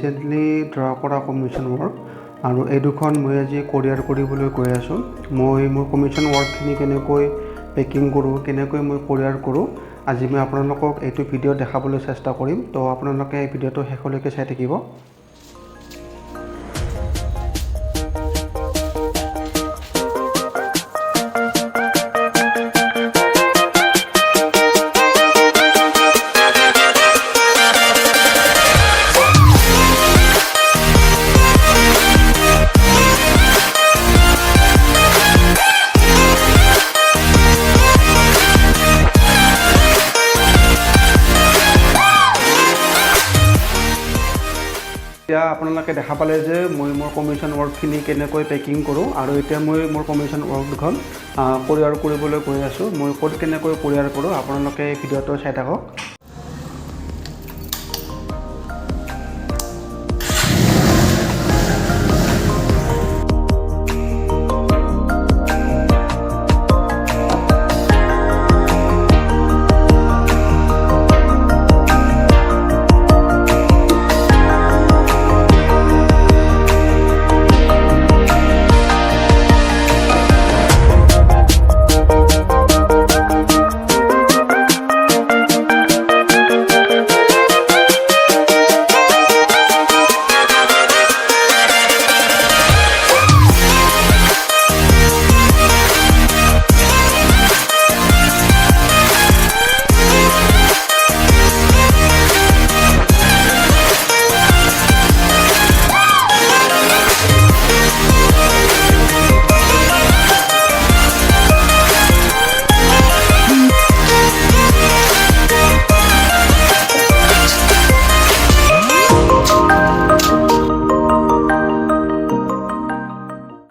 Recently draw কৰা commission work আৰু এই দুখন মই আজি কোৰিয়াৰ কৰিবলৈ গৈ আছোঁ। মই মোৰ কমিশ্যন ৱৰ্কখিনি কেনেকৈ পেকিং কৰোঁ, কেনেকৈ মই কোৰিয়াৰ কৰোঁ, আজি মই আপোনালোকক এইটো ভিডিঅ' দেখাবলৈ চেষ্টা কৰিম। তো আপোনালোকে এই ভিডিঅ'টো শেষলৈকে চাই থাকিব। এতিয়া আপোনালোকে দেখা পালে যে মই মোৰ কমিশ্যন ৱৰ্কখিনি কেনেকৈ পেকিং কৰোঁ আৰু এতিয়া মই মোৰ কমিশ্যন ৱৰ্ক দুখন কোৰিয়াৰ কৰিবলৈ গৈ আছোঁ। মই ক'ত কেনেকৈ কোৰিয়াৰ কৰোঁ আপোনালোকে ভিডিঅ'টো চাই থাকক।